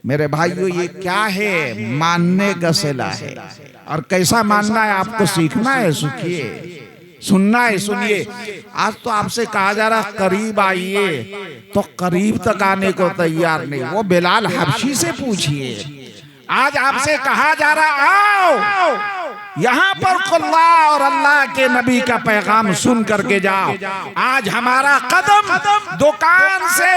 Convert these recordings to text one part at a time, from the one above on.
मेरे भाइयों, ये क्या है? मानने का सिला है। और कैसा मानना है आपको सीखना है, सीखिए, सुनना है, सुनिए। आज तो आपसे कहा जा रहा करीब आइए, तो करीब तक आने को तैयार नहीं। वो बिलाल हबशी से पूछिए। आज आपसे कहा जा रहा आओ यहाँ पर अल्लाह और अल्लाह के नबी का पैगाम सुन करके जाओ। आज हमारा कदम दुकान से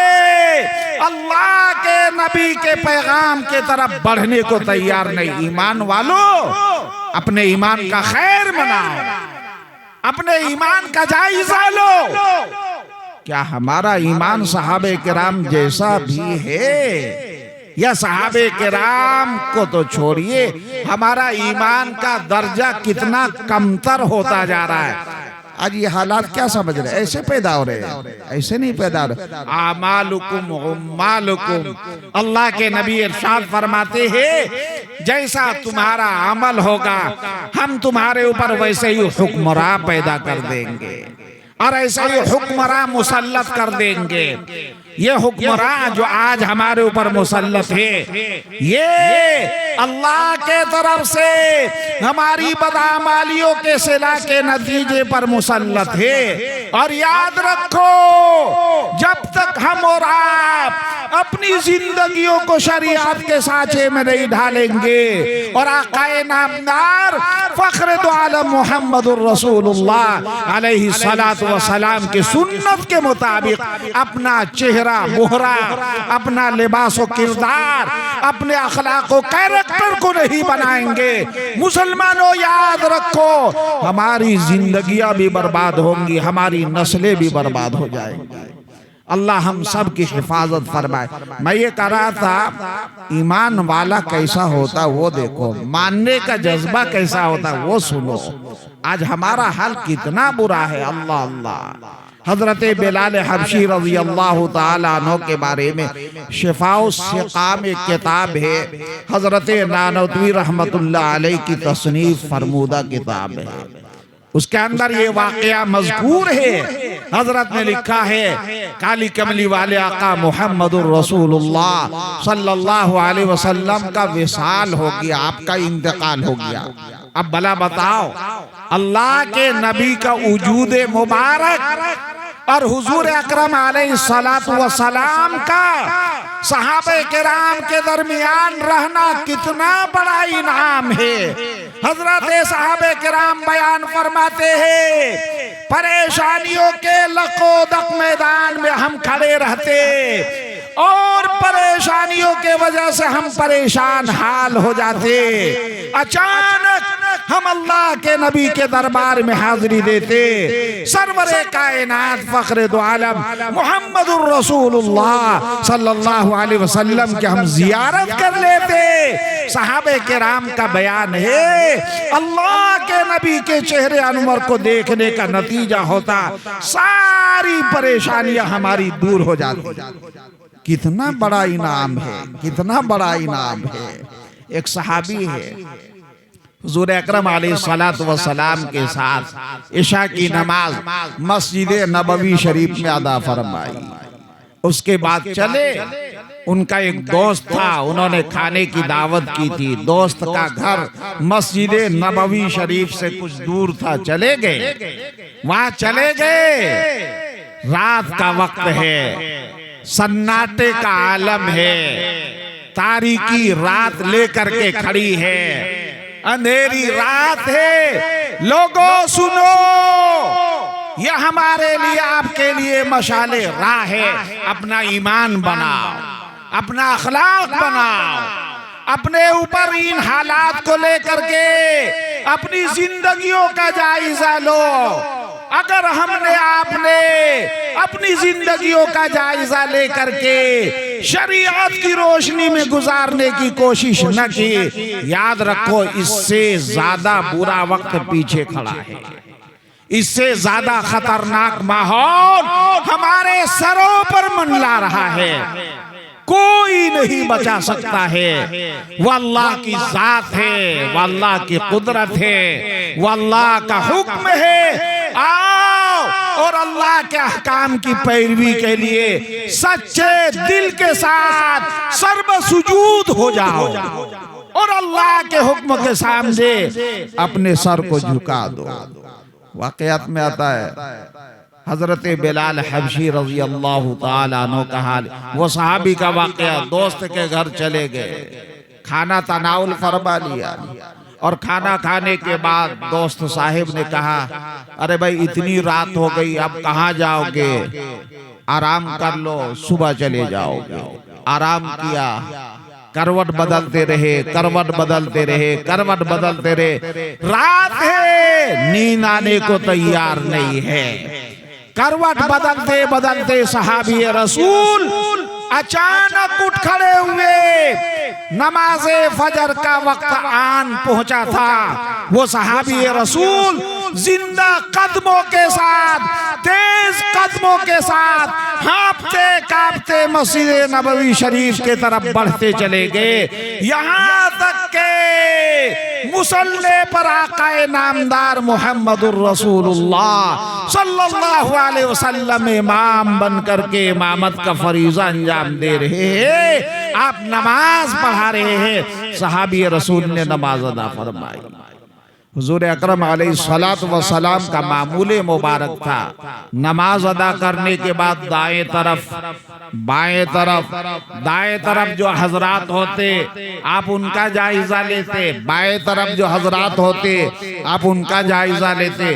अल्लाह के नबी के पैगाम के तरफ बढ़ने को तैयार नहीं। ईमान वालों, अपने ईमान का खैर मनाओ, अपने ईमान का जायजा लो। क्या हमारा ईमान सहाबे किराम जैसा भी है? या सहाबे किराम को तो छोड़िए, हमारा ईमान का दर्जा कितना कमतर होता जा रहा है। आज ये हालात क्या समझ रहे? ऐसे पैदा हो रहे हैं? ऐसे नहीं पैदा हो रहे। आमालुकुम उम्मालुकुम, अल्लाह के नबी इरशाद फरमाते हैं जैसा तुम्हारा अमल होगा हम तुम्हारे ऊपर वैसे ही हुक्मरां पैदा कर देंगे और ऐसे ही हुक्मरां मुसल्लत कर देंगे। ये हुक्मरां जो आज हमारे ऊपर मुसल्लत है, ये अल्लाह के तरफ से हमारी बदआमालियों के सिला के नतीजे पर मुसल्लत है। और याद रखो, जब तक हम और आप अपनी जिंदगियों को शरीयत के सांचे में नहीं ढालेंगे और आकाए नामदार फख्र दो आलम मुहम्मदुर रसूलुल्लाह अलैहि सलातु व सलाम की सुन्नत के मुताबिक अपना चेहरा, मोहरा, अपना लिबास व किरदार, अपने अखलाक व कैरेक्टर को नहीं बनाएंगे, मुसलमानों याद रखो हमारी जिंदगियां भी बर्बाद होंगी, हमारी नस्लें भी बर्बाद हो जाएंगी। अल्लाह हम सब की हिफाजत फरमाए। मैं ये कह रहा था, ईमान वाला कैसा होता वो देखो, मानने का जज्बा कैसा होता वो सुनो। आज हमारा हाल कितना बुरा है। अल्लाह अल्लाह। हजरत बिलाल हबशी रज़ी अल्लाह ताला अन्हु के बारे में शिफाउ सिक़ाम एक किताब है, हजरत नानवी रहमतुल्लाह अलैह की तसनीफ फरमूदा किताब है। उसके अंदर ये वाकया मज़कूर है। हजरत ने लिखा है, काली कमली वाले आका मुहम्मदुर रसूलुल्लाह सल्लल्लाहु अलैहि वसल्लम का विसाल हो गया, आपका इंतकाल हो गया। अब भला बताओ, अल्लाह के नबी का वजूद मुबारक और हुजूर अकरम अलैहिस्सलातु वस्सलाम का सहाबे किराम के दरमियान रहना कितना बड़ा इनाम है। हजरत सहाबे किराम बयान फरमाते हैं, परेशानियों के लकोदक मैदान में हम खड़े रहते और परेशानियों के वजह से हम परेशान हाल हो जाते। अचानक हम अल्लाह के नबी के दरबार में हाजिरी देते, सरवरे कायनात फख्र दो आलम मुहम्मदुर रसूलुल्लाह सल्लल्लाहु अलैहि वसल्लम की हम जियारत कर लेते। सहाबे किराम का बयान है, अल्लाह के नबी के चेहरे अनवर को देखने का नतीजा होता सारी परेशानियां हमारी दूर हो जाती। कितना बड़ा इनाम है, कितना बड़ा इनाम है। एक सहाबी है, हुजूर अकरम अलैहिस्सलातु वस्सलाम के साथ इशा की नमाज मस्जिद नबवी शरीफ में अदा फरमाई। उसके बाद चले, उनका एक दोस्त था, उन्होंने खाने की दावत की थी। दोस्त का घर मस्जिद नबवी शरीफ से कुछ दूर था, चले गए। वहां चले गए, रात का वक्त है, सन्नाटे का आलम है, तारीकी रात लेकर के खड़ी है, अंधेरी रात है। लोगों सुनो, यह हमारे लिए आपके लिए मशाले राह है। अपना ईमान बनाओ, अपना अखलाक बनाओ, अपने ऊपर इन हालात को लेकर के अपनी जिंदगियों का जायजा लो। अगर हमने आपने अपनी जिंदगियों का जायजा लेकर के शरीयत की रोशनी में गुजारने की कोशिश न की, याद रखो इससे ज्यादा बुरा वक्त पीछे खड़ा है, इससे ज्यादा खतरनाक माहौल हमारे सरों पर मंडरा रहा है। कोई नहीं बचा सकता है। वो अल्लाह की जात है, वो अल्लाह की कुदरत है, वो अल्लाह का हुक्म है। आओ और अल्लाह के अहकाम की पैरवी के लिए सच्चे दिल के साथ सर्व सुजूद हो जाओ और अल्लाह के हुक्म के सामने अपने सर को झुका दो। वाकयात में आता है हजरत बिलाल हबशी रजी अल्लाह ताला अन्हु का हाल, वो सहाबी का वाकया, दोस्त के घर चले गए, खाना तनाउल फरमा लिया और खाना खाने के बाद दोस्त साहिब ने कहा, अरे भाई इतनी रात हो गई, अब कहाँ जाओगे, आराम कर लो, सुबह चले जाओगे। आराम किया, करवट बदलते रहे, करवट बदलते रहे, करवट बदलते रहे, रात है, नींद आने को तैयार नहीं है। करवट बदलते बदलते सहाबी रसूल अचानक उठ खड़े हुए, नमाज़े फजर का वक्त आन पहुंचा था। वो सहाबी रसूल जिंदा कदमों के साथ, तेज कदमों के साथ, हाँफते कांपते मस्जिद नबवी शरीफ के तरफ बढ़ते चले गए, यहाँ तक के मुसल्ले पर आकाए नामदार मुहम्मदुर रसूलुल्लाह सल्लल्लाहु अलैहि वसल्लम इमाम बन करके इमामत का फरीज़ा अंजाम दे रहे हैं। आप नमाज पढ़ा रहे हैं, सहाबी रसूल ने नमाज अदा फरमाई। हुजूर अकरम अलैहिस्सलातु वस्सलाम का मामूले मुबारक था, नमाज अदा करने के बाद दाएं तरफ, बाएं तरफ, दाएं तरफ जो हजरात होते आप उनका जायजा लेते, बाएं तरफ जो हजरात होते आप उनका जायजा लेते।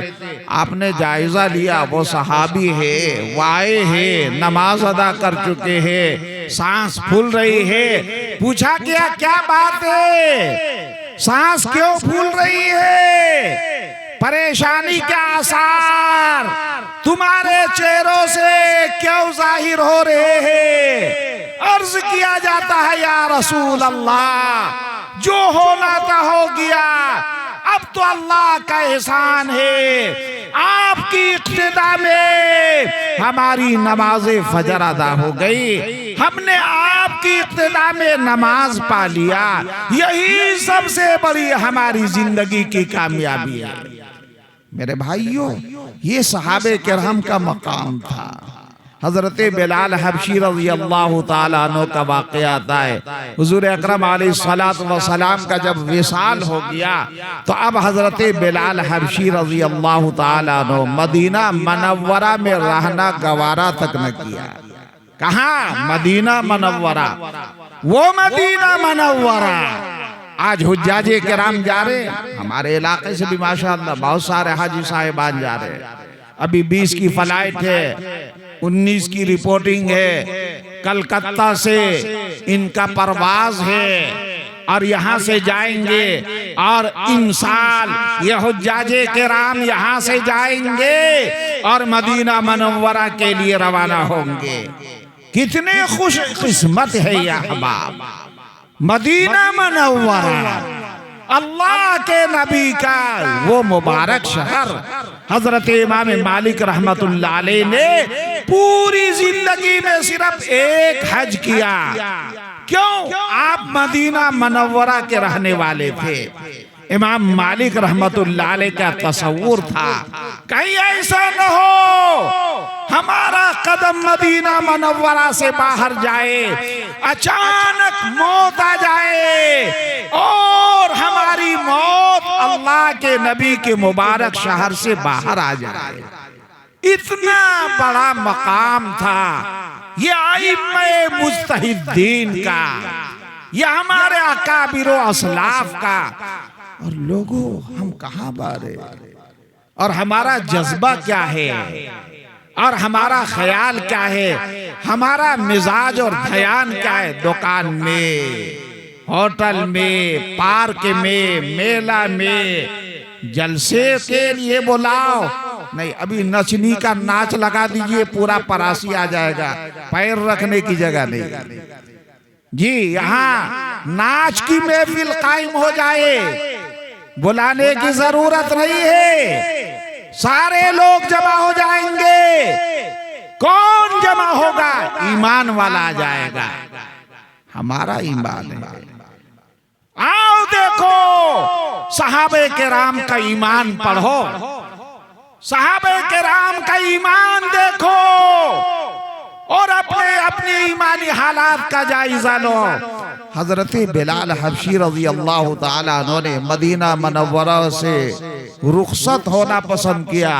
आपने जायजा लिया, वो सहाबी है, वाए है, नमाज अदा कर चुके हैं, सांस फूल रही है। पूछा क्या बात है, सांस क्यों फूल रही है, परेशानी के आसार तुम्हारे चेहरों से क्यों जाहिर हो रहे हैं। अर्ज किया जाता है, या रसूल अल्लाह, जो होना था हो गया, अब तो अल्लाह का एहसान है, आपकी इक्तिदा में हमारी नमाज़े फजर अदा हो गई, हमने आपकी इक्तिदा में नमाज पा लिया, यही सबसे बड़ी हमारी जिंदगी की कामयाबी है। मेरे भाइयों, ये सहाबे किराम का मकाम था। हजरत बिलाल हबशी रज़ी अल्लाह ताला अन्हु का वाक़या आता है, हुजूर अकरम अलैहिस्सलातु वस्सलाम का जब विसाल हो गया तो अब हजरत बिलाल हबशी रज़ी अल्लाह ताला अन्हु मदीना मनव्वरा में रहना गवारा तक न किया। कहाँ? मदीना मनव्वरा। वो मदीना मनव्वरा आज हुज्जाजे किराम जा रहे, हमारे इलाके से भी माशाअल्लाह बहुत सारे हाजी साहिबान जा रहे। अभी 20 की फ्लाइट है, 19 की रिपोर्टिंग है, कलकत्ता से इनका परवाज है और यहाँ से जाएंगे और इंसाल ये हुज्जाजे किराम यहाँ से जाएंगे और मदीना मनव्वरा के लिए रवाना होंगे। कितने खुश किस्मत है या अहबाब, मदीना मनव्वरा अल्लाह के नबी का वो मुबारक शहर। हजरत इमाम मालिक रहमतुल्लाह अलैह ने पूरी जिंदगी में सिर्फ एक हज किया। क्यों? आप मदीना मनव्वरा के रहने वाले थे। इमाम मालिक रहमतुल्लाह अलैह का तसव्वुर था, कहीं ऐसा न हो हमारा कदम मदीना मनव्वरा से बाहर जाए, अचानक मौत आ जाए और हमारी मौत अल्लाह के नबी के मुबारक शहर से बाहर आ जाए। इतना बड़ा मकाम था ये आइम्मे मुज्तहिदीन का, ये हमारे अकाबिरो असलाफ का। और लोगों, हम कहाँ बारे, और हमारा जज्बा क्या है और हमारा ख्याल क्या है, हमारा मिजाज और ध्यान क्या है। दुकान में, होटल में, पार्क में, मेला में, जलसे के लिए बुलाओ, नहीं अभी नचनी का नाच लगा दीजिए, पूरा परासी आ जाएगा, पैर रखने की जगह नहीं जी। यहाँ नाच की महफिल कायम हो जाए, बुलाने की जरूरत नहीं है, सारे लोग जमा हो जाएंगे। कौन जमा होगा? ईमान वाला आ जाएगा। हमारा ईमान है। आओ देखो, सहाबे किराम का ईमान पढ़ो। सहाबे किराम का ईमान देखो और अपने अपने ईमानी हालात का जायजा लो। हजरत बिलाल हबशी रज़ी अल्लाह ताला अन्हु ने मदीना मनव्वरा से रुखसत होना पसंद किया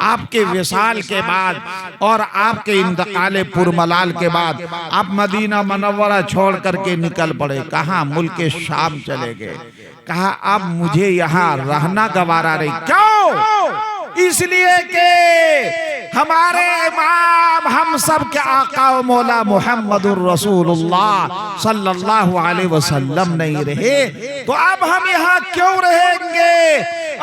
आपके विसाल के बाद और आपके इंतकाल पुरमलाल के बाद। आप मदीना मनव्वरा छोड़ करके निकल पड़े। कहाँ? मुल्क शाम चले गए। कहा अब मुझे यहाँ रहना गवारा नहीं। क्यों? इसलिए कि हमारे इमाम हम सब के आका व मौला मुहम्मदुर रसूलुल्लाह सल्लल्लाहु अलैहि वसल्लम नहीं रहे तो अब हम यहाँ क्यों रहेंगे?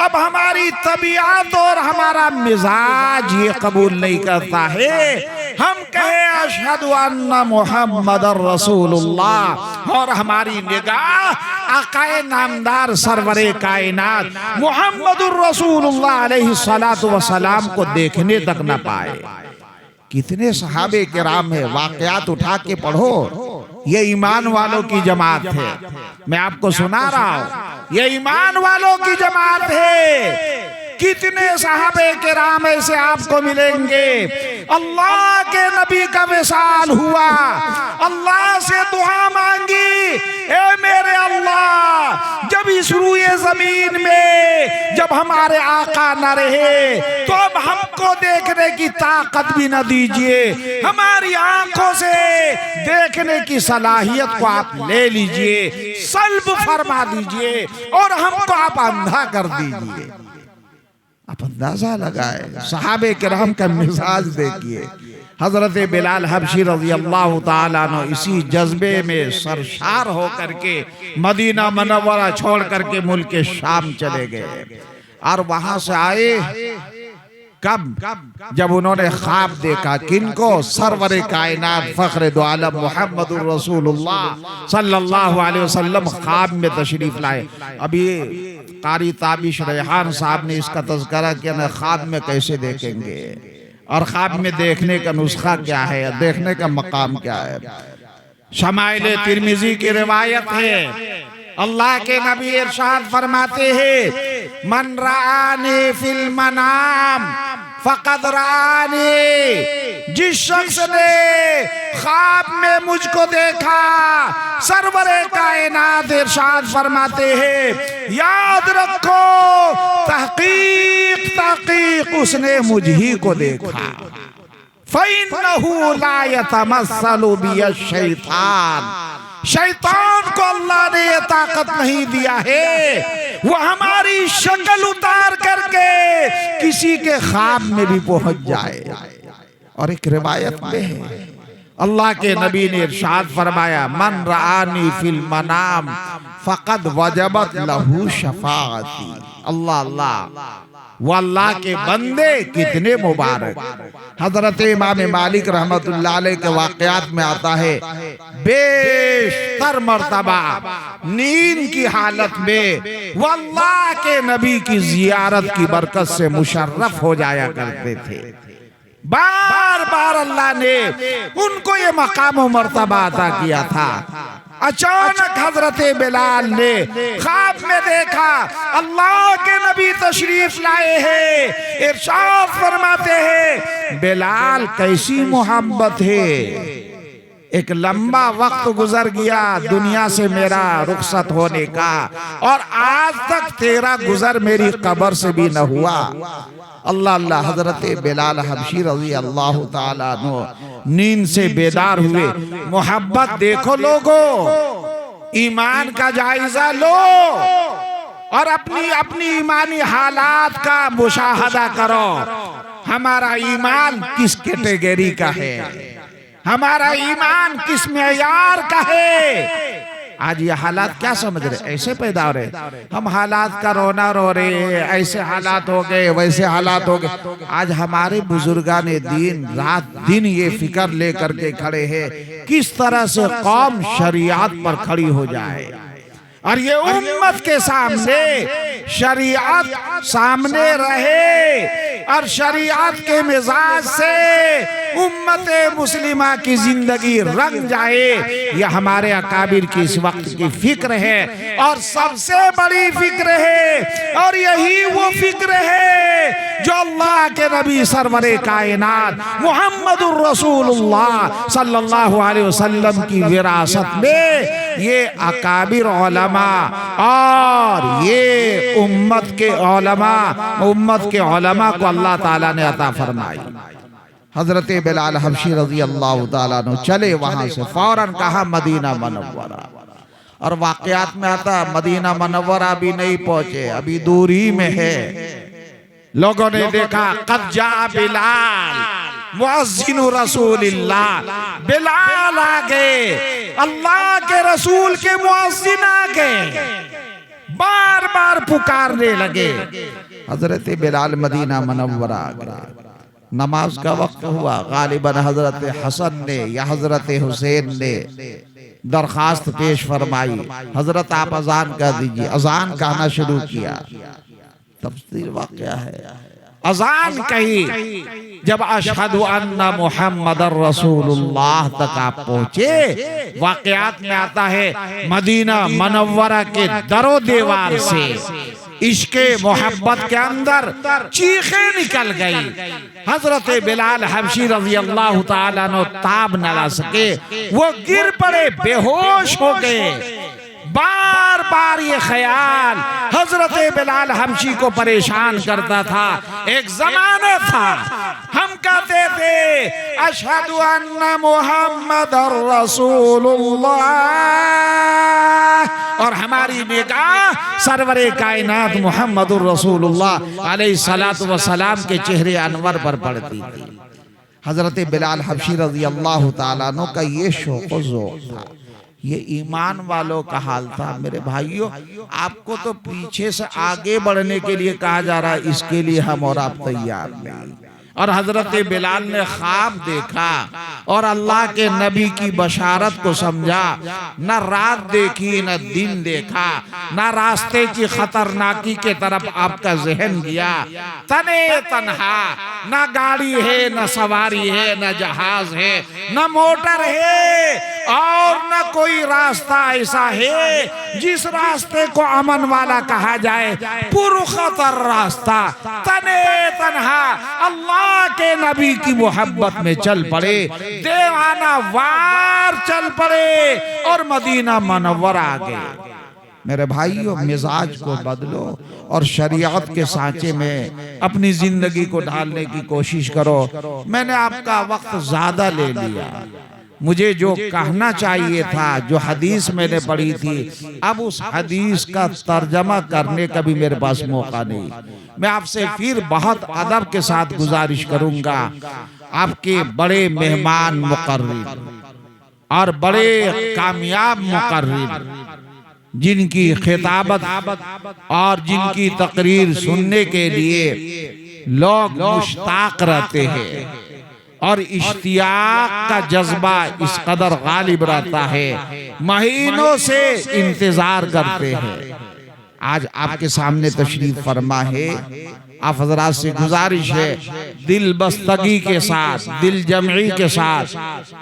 अब हमारी तबीयत और हमारा मिजाज ये कबूल नहीं करता है हम कहे अशहदु अन्ना मुहम्मदुर रसूलुल्लाह और हमारी निगाह आकाए नामदार सरवरे कायनात मुहम्मदुर रसूलुल्लाह अलैहि सलातु व सलाम को देखने तक न पाए। कितने सहाबे किराम है, वाकयात उठा के पढ़ो। ये ईमान वालों की जमात है। मैं आपको सुना रहा हूं, ये ईमान वालों की जमात है। कितने सहाबे किराम ऐसे आपको मिलेंगे। अल्लाह के नबी का विसाल हुआ, अल्लाह से दुआ मांगी, ए मेरे अल्लाह जब इस रूए जमीन में जब हमारे आका न रहे तो अब हमको देखने की ताकत भी न दीजिए, हमारी आंखों से देखने की सलाहियत को आप ले लीजिए, सल्ब फरमा दीजिए और हमको आप अंधा कर दीजिए। आप अंदाजा लगाए सहाबे किराम का मिजाज देखिए। हजरत बिलाल हबशी रज़ी अल्लाह ताला अन्हु इसी जज्बे में सरशार होकर के मदीना मनव्वरा छोड़ करके मुल्क शाम चले गए और वहां से आए कब? जब उन्होंने ख्वाब देखा। किनको? सरवरे कायनात फख्रे दो आलम मुहम्मदुर रसूलुल्लाह सल्लल्लाहु अलैहि वसल्लम ख्वाब में तशरीफ लाए। अभी कारी ताबिश रेहान साहब ने इसका तज़किरा किया ना, ख्वाब में कैसे देखेंगे और ख्वाब में देखने का नुस्खा क्या है, देखने का मकाम क्या है। शमाइल तिरमिजी की रिवायत है, अल्लाह के नबी इरशाद फरमाते हैं मन रानी फिल मनाम फकद रानी, जिस शख्स ने ख्वाब में मुझको देखा सरवरे कायनात इरशाद फरमाते हैं याद रखो तहकीक तहकीक उसने मुझ ही को देखा। फ़इन्नहु ला यतमस्सलु बिश्शैतान, शैतान को अल्लाह ने ये ताकत नहीं दिया है वो हमारी शक्ल उतार करके किसी के ख्वाब में भी पहुंच जाए। और एक रिवायत में है अल्लाह के नबी ने इरशाद फरमाया मन रानी फिल मनाम फकद वजबत लहू शफाअती। अल्लाह अल्लाह वो अल्लाह के बंदे कितने मुबारक। हजरत इमाम मालिक रहमतुल्लाह अलैह के वाकयात में आता है बेशतर मर्तबा नींद की हालत में वो अल्लाह के नबी की जियारत की बरकत से मुशर्रफ हो जाया करते थे। बार बार अल्लाह ने उनको ये मकाम व मर्तबा अता किया था। अचानक हजरत बिलाल ने ख्वाब में देखा अल्लाह के नबी तशरीफ लाए हैं। इरशाद फरमाते हैं बिलाल कैसी मोहब्बत है। एक लंबा वक्त गुजर गया दुनिया से मेरा रुखसत होने का और आज तक तेरा गुजर मेरी कब्र से भी न हुआ। अल्लाह अल्लाह। हजरत बिलाल हबशी रज़ी अल्लाह ताला अन्हु नींद से बेदार हुए। मोहब्बत देखो लोगो, ईमान का जायजा लो और अपनी अपनी ईमानी हालात का मुशाहदा करो। हमारा ईमान किस कैटेगरी का है, हमारा ईमान किस मेयार का है। आज ये हालात क्या समझ रहे, ऐसे पैदा हो रहे, हम हालात का रोना रो रहे, ऐसे हालात हो गए वैसे हालात हो गए। आज हमारे बुजुर्गान दीन रात दिन ये फिक्र लेकर के खड़े हैं किस तरह से कौम शरीयत पर खड़ी हो जाए और ये उम्मत के सामने शरीयत सामने रहे और शरीयत के मिजाज से उम्मत मुस्लिमा की जिंदगी रंग जाए, ये हमारे अकाबिर की इस वक्त की फिक्र है और सबसे बड़ी फिक्र है। और यही वो फिक्र है जो अल्लाह के नबी सरवरे कायनात मुहम्मदुर रसूलुल्लाह सल्लल्लाहु अलैहि वसल्लम की विरासत में ये अकाबिर उलमा और ये उम्मत के उलमा को अल्लाह ताला ने अता फरमाई। हजरत बिलाल हबशी रजी अल्लाह ताला अन्हु चले वहां से, फौरन कहा मदीना मनव्वरा। और वाकयात में आता मदीना मनव्वरा भी नहीं पहुंचे, अभी दूरी में है। लोगों ने देखा कद जा बिलाल मुअज्जिनु रसूलिल्लाह, बिलाल आ गए, अल्लाह के रसूल के मुअज्जिन आ गए, बार बार पुकारने लगे। हजरत बिलाल मदीना मनव्वरा आ गए। नमाज का वक्त हुआ, गालिबन हजरत हसन ने या हजरत हुसैन ने दरखास्त पेश फरमाई, हजरत आप अजान कर दीजिए। अजान कहना शुरू किया। तफसीर वाक़या है, अजान कही, जब अशहदु अन्ना मुहम्मदर रसूलुल्लाह तक आप पहुंचे, वाक़यात में आता है मदीना मनव्वरा के दरो दीवार से इश्के मोहब्बत के अंदर चीखें निकल गई। हजरत बिलाल हबशी रज़ी अल्लाह ताला अन्हु ताब न ला सके, वो गिर पड़े, बेहोश हो गए। बार बार ये ख्याल हजरत बिलाल हबशी को परेशान करता था। एक जमाना था हम कहते थे अशहदु अन्ना मुहम्मदर रसूलुल्लाह, और हमारी निगाह सरवरे कायनात मुहम्मदुर रसूलुल्लाह अलैहिस्सलातु वस्सलाम के चेहरे अनवर पर पड़ती थी। हजरत बिलाल हबशी रज़ी अल्लाह ताला अन्हु का ये शौक़ व ज़ौक़ था, ये ईमान वालों का हाल था। मेरे भाइयों, आपको तो पीछे से आगे बढ़ने के लिए कहा जा रहा है, इसके लिए हम और आप तैयार नहीं। और हजरत बिलाल ने ख्वाब देखा और अल्लाह के नबी की बशारत को समझा। न रात देखी न दिन देखा, न रास्ते की खतरनाकी के तरफ आपका जहन गया। तने तन्हा, न गाड़ी है न सवारी है न जहाज है न मोटर है, और न कोई रास्ता ऐसा है जिस रास्ते को अमन वाला कहा जाए, पुरखतर रास्ता। तने तन्हा अल्लाह के नबी की मोहब्बत में चल पड़े, दीवाना वार चल पड़े और मदीना मनव्वरा आ गए। मेरे भाइयों, मिजाज को बदलो और शरीयत के सांचे में अपनी जिंदगी को ढालने की कोशिश करो। मैंने आपका वक्त ज्यादा ले लिया, मुझे जो कहना चाहिए था, जो हदीस मैंने पढ़ी थी, अब उस हदीस का तर्जमा करने का भी मेरे पास मौका नहीं। मैं आपसे फिर बहुत अदब के साथ गुजारिश करूंगा, आपके बड़े मेहमान मुकर्रिर और बड़े कामयाब मुकर्रिर, जिनकी खिताबत और जिनकी तकरीर सुनने के लिए लोग मुश्ताक रहते हैं और इश्तियाक का जज्बा इस कदर गालिब रहता है, महीनों से इंतजार करते हैं। आज आपके सामने तशरीफ फरमा है, आप हजरात से गुजारिश है, दिल बस्तगी के साथ, दिल जमई के साथ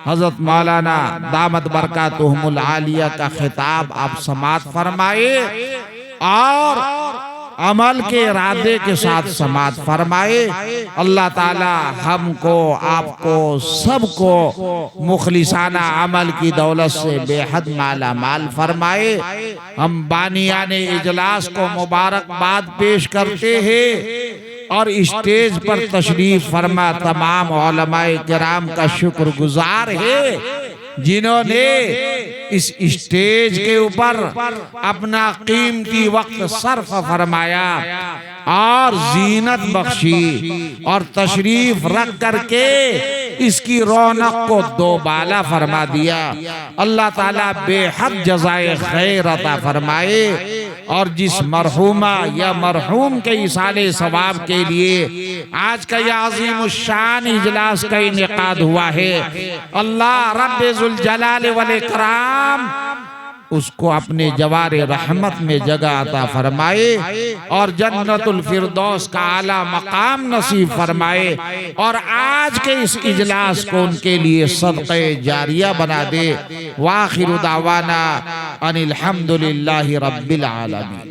हजरत मौलाना दामत बरकातुहुमुल आलिया का खिताब आप समात फरमाए और अमल के इरादे के साथ समात फरमाए। अल्लाह ताला हमको, आपको, सबको मुखलिसाना अमल की दौलत से बेहद माला माल फरमाए। हम बानियाने इजलास को मुबारकबाद पेश करते हैं और स्टेज पर तशरीफ फरमा तमाम उलमाए किराम का शुक्रगुजार है, जिन्होंने इस स्टेज के ऊपर अपना कीमती वक्त सर्फ फरमाया और जीनत बख्शी और तशरीफ रख करके इसकी रौनक को दोबाला फरमा दिया। अल्लाह ताला बेहद जज़ाए खैर अता फरमाए और जिस मरहूमा या मरहूम के इसाले सवाब के लिए आज का यह अज़ीम शान इजलास का इनेकाद हुआ है, अल्लाह रब्बे ज़ुल जलाल वल इकराम उसको अपने जवारे रहमत में जगह अता फरमाए और जन्नतुल फिरदौस का आला मकाम नसीब फरमाए और आज के इस इजलास को उनके लिए सदक़े जारिया बना दे। वाखिरु दावाना अनिल हम्दुलिल्लाहि रब्बिल आलमीन।